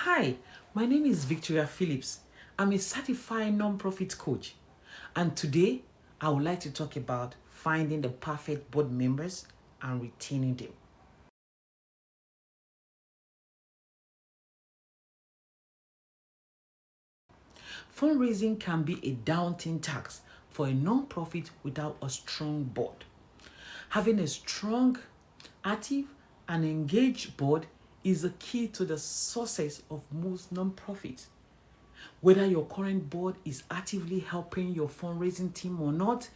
Hi, my name is Victoria Phillips. I'm a certified nonprofit coach, and today I would like to talk about finding the perfect board members and retaining them. Fundraising can be a daunting task for a nonprofit without a strong board. Having a strong, active, and engaged board is the key to the success of most nonprofits. Whether your current board is actively helping your fundraising team or not,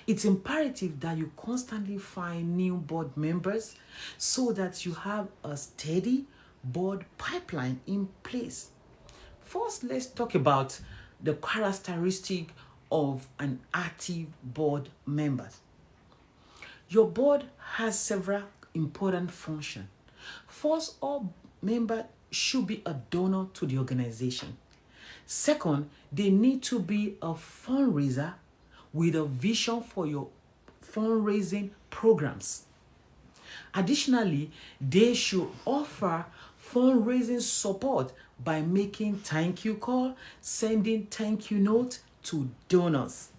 it's imperative that you constantly find new board members so that you have a steady board pipeline in place. First, let's talk about the characteristic of an active board member. Your board has several important functions. First, all members should be a donor to the organization. Second, they need to be a fundraiser with a vision for your fundraising programs. Additionally, they should offer fundraising support by making thank you call, sending thank you note to donors.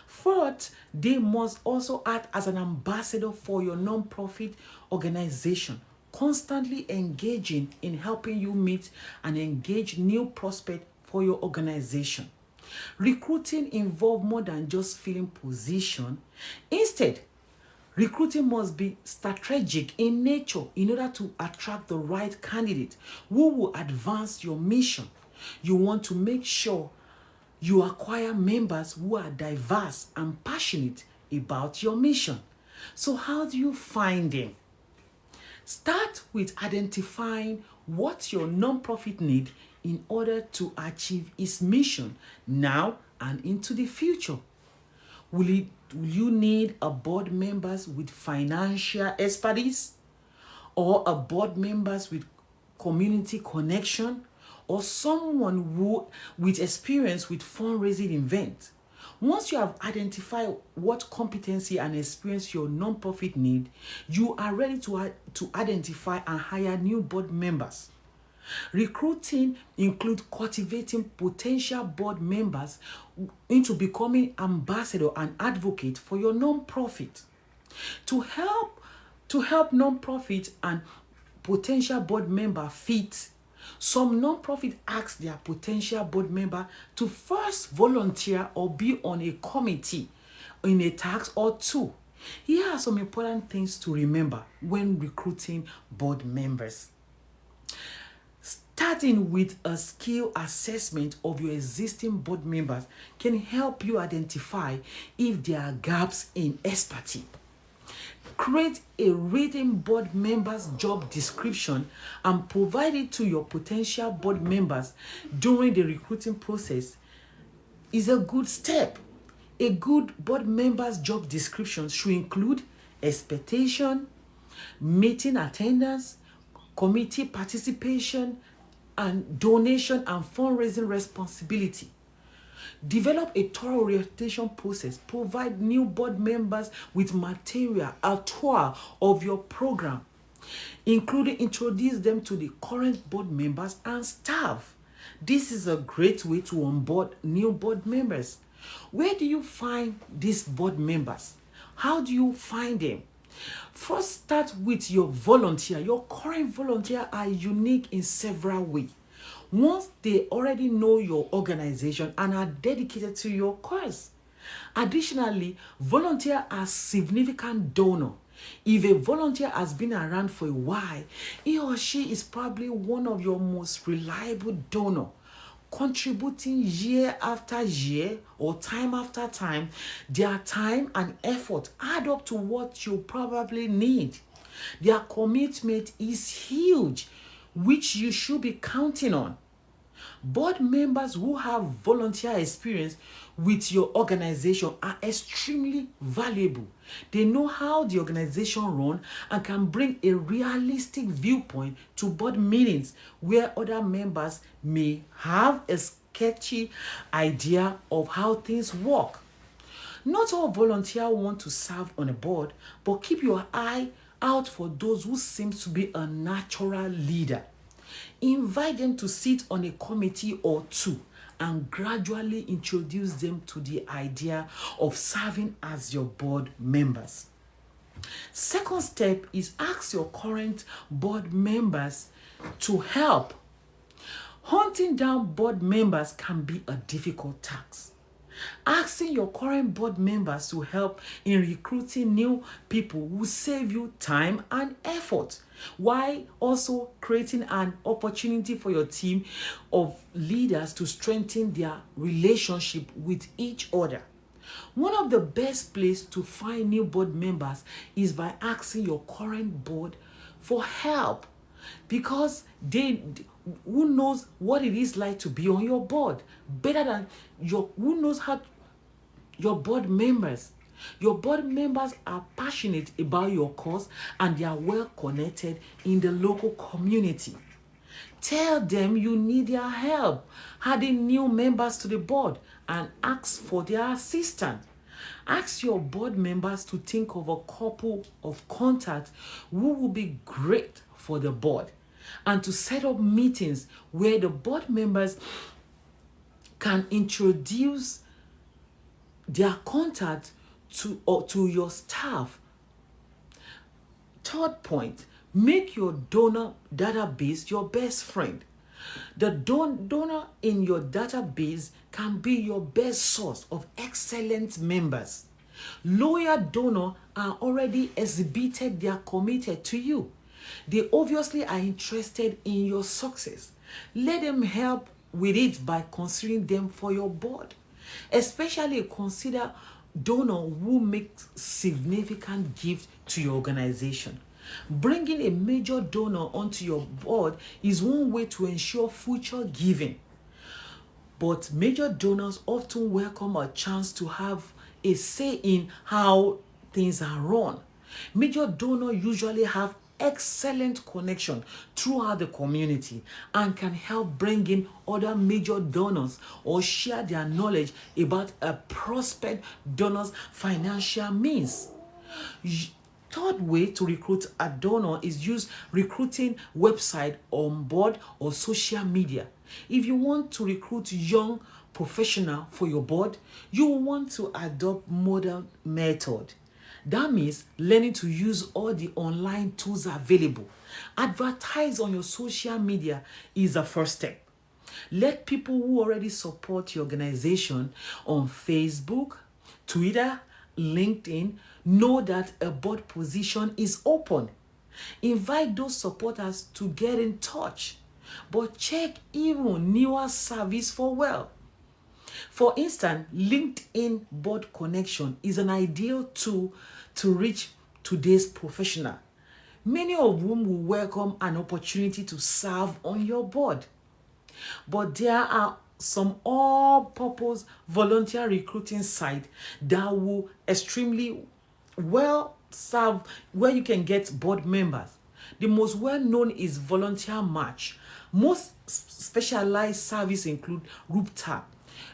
Fourth, they must also act as an ambassador for your nonprofit organization, constantly engaging in helping you meet and engage new prospects for your organization. Recruiting involves more than just filling position. Instead, recruiting must be strategic in nature in order to attract the right candidate who will advance your mission. You want to make sure you acquire members who are diverse and passionate about your mission. So how do you find them? Start with identifying what your nonprofit need in order to achieve its mission now and into the future. Will you need a board members with financial expertise, or a board members with community connection, or someone who with experience with fundraising events? Once you have identified what competency and experience your nonprofit need, you are ready to identify and hire new board members. Recruiting includes cultivating potential board members into becoming ambassador and advocate for your nonprofit. To help nonprofit and potential board member fit, some nonprofit ask their potential board member to first volunteer or be on a committee in a task or two. Here are some important things to remember when recruiting board members. Starting with a skill assessment of your existing board members can help you identify if there are gaps in expertise. Create a written board members job description and provide it to your potential board members during the recruiting process is a good step. A good board members job description should include expectation, meeting attendance, committee participation, and donation and fundraising responsibility. Develop a thorough orientation process. Provide new board members with material, a tour of your program, including introduce them to the current board members and staff. This is a great way to onboard new board members. Where do you find these board members? How do you find them? First, start with your volunteer. Your current volunteer are unique in several ways. Once they already know your organization and are dedicated to your cause. Additionally, volunteers are significant donor. If a volunteer has been around for a while, he or she is probably one of your most reliable donor, contributing year after year or time after time. Their time and effort add up to what you probably need. Their commitment is huge, which you should be counting on. Board members who have volunteer experience with your organization are extremely valuable. They know how the organization runs and can bring a realistic viewpoint to board meetings where other members may have a sketchy idea of how things work. Not all volunteers want to serve on a board, but keep your eye out for those who seem to be a natural leader. Invite them to sit on a committee or two and gradually introduce them to the idea of serving as your board members. Second step is ask your current board members to help. Hunting down board members can be a difficult task. Asking your current board members to help in recruiting new people will save you time and effort, while also creating an opportunity for your team of leaders to strengthen their relationship with each other. One of the best places to find new board members is by asking your current board for help, because who knows what it is like to be on your board better than who knows how your board members. Your board members are passionate about your cause and they are well connected in the local community. Tell them you need their help adding new members to the board and ask for their assistance. Ask your board members to think of a couple of contacts who will be great for the board and to set up meetings where the board members can introduce their contact to your staff. Third point, make your donor database your best friend. The donor in your database can be your best source of excellent members. Loyal donors are already exhibited they are committed to you. They obviously are interested in your success. Let them help with it by considering them for your board. Especially consider donors who make significant gifts to your organization. Bringing a major donor onto your board is one way to ensure future giving. But major donors often welcome a chance to have a say in how things are run. Major donors usually have excellent connection throughout the community and can help bring in other major donors or share their knowledge about a prospect donor's financial means. Third way to recruit a donor is use recruiting website on board or social media. If you want to recruit young professional for your board, you will want to adopt modern method. That means learning to use all the online tools available. Advertise on your social media is the first step. Let people who already support your organization on Facebook, Twitter, LinkedIn know that a board position is open. Invite those supporters to get in touch, but check even newer service for well. For instance, LinkedIn board connection is an ideal tool to reach today's professional, many of whom will welcome an opportunity to serve on your board. But there are some all-purpose volunteer recruiting sites that will extremely well serve where you can get board members. The most well-known is Volunteer Match. Most specialized services include Group Tab.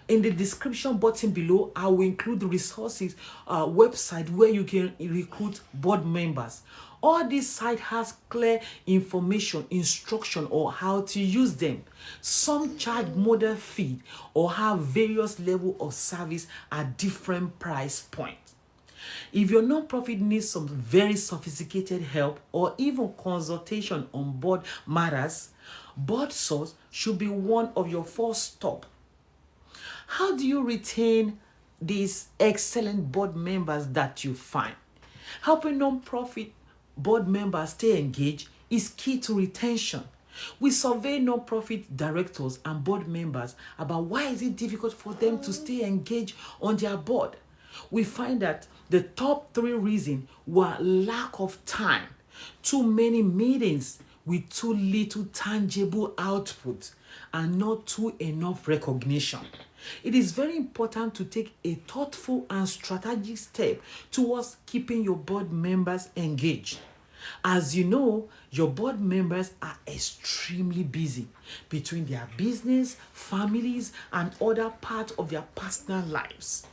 In the description button below, I will include the resources website where you can recruit board members. All this site has clear information, instruction on how to use them. Some charge model fee or have various level of service at different price points. If your nonprofit needs some very sophisticated help or even consultation on board matters, Board Source should be one of your first stops. How do you retain these excellent board members that you find? Helping nonprofit board members stay engaged is key to retention. We survey nonprofit directors and board members about why is it difficult for them to stay engaged on their board. We find that the top 3 reasons were lack of time, too many meetings with too little tangible output, and not too enough recognition. It is very important to take a thoughtful and strategic step towards keeping your board members engaged. As you know, your board members are extremely busy between their business, families, and other parts of their personal lives.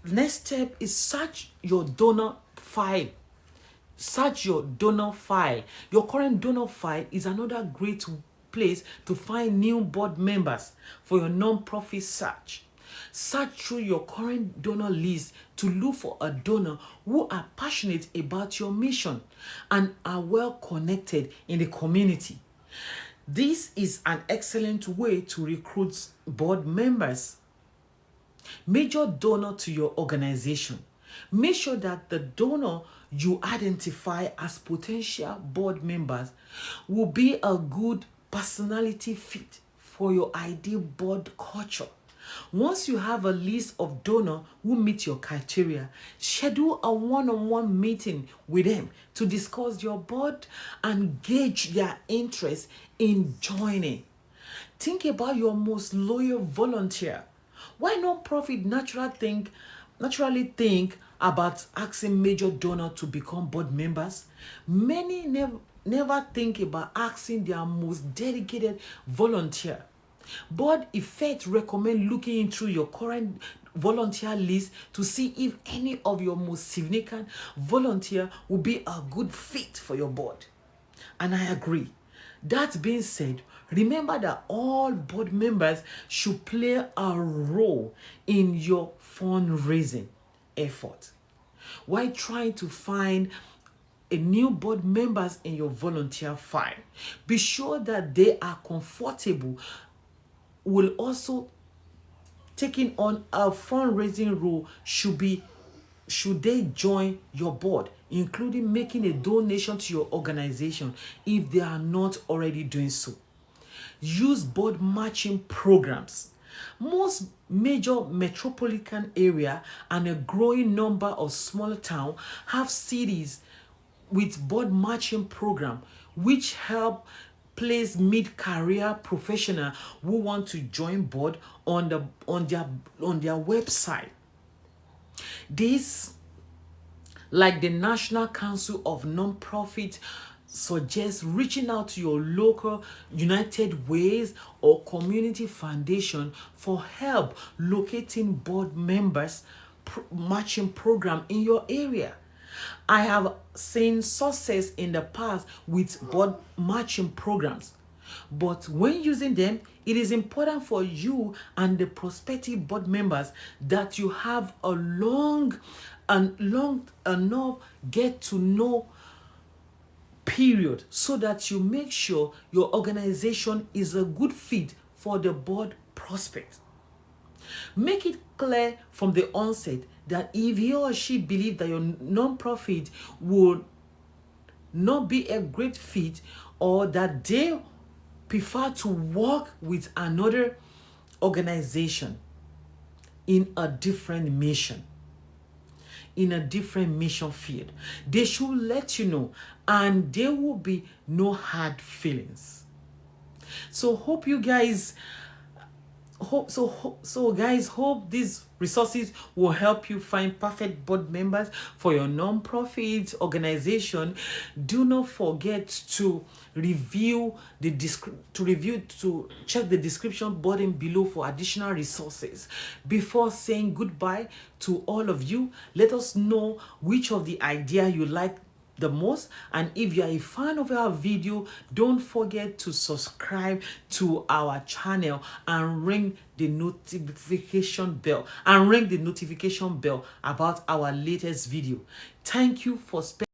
Next step is search your donor file. Search your donor file. Your current donor file is another great place to find new board members for your nonprofit search. Search through your current donor list to look for a donor who are passionate about your mission and are well connected in the community. This is an excellent way to recruit board members. Major donor to your organization. Make sure that the donor you identify as potential board members will be a good personality fit for your ideal board culture. Once you have a list of donors who meet your criteria, schedule a one-on-one meeting with them to discuss your board and gauge their interest in joining. Think about your most loyal volunteer. Why nonprofit naturally think about asking major donors to become board members? Many never think about asking their most dedicated volunteer. Board Effect recommend looking into your current volunteer list to see if any of your most significant volunteer will be a good fit for your board. And I agree. That being said, remember that all board members should play a role in your fundraising effort. While trying to find a new board members in your volunteer file, be sure that they are comfortable will also taking on a fundraising role should they join your board, including making a donation to your organization if they are not already doing so. Use board matching programs. Most major metropolitan area and a growing number of small towns have cities with board matching program which help place mid-career professional who want to join board on their website. This, like the National Council of Nonprofit, suggests reaching out to your local United Ways or community foundation for help locating board members matching program in your area. I have seen success in the past with board matching programs, but when using them, it is important for you and the prospective board members that you have a long enough get to know period so that you make sure your organization is a good fit for the board prospect. Make it clear from the onset that if he or she believes that your nonprofit will not be a great fit, or that they prefer to work with another organization in a different mission field, they should let you know, and there will be no hard feelings. So hope you guys hope these resources will help you find perfect board members for your nonprofit organization. Do not forget to check the description button below for additional resources. Before saying goodbye to all of you, let us know which of the idea you like the most, and if you are a fan of our video, don't forget to subscribe to our channel and ring the notification bell about our latest video. Thank you for spending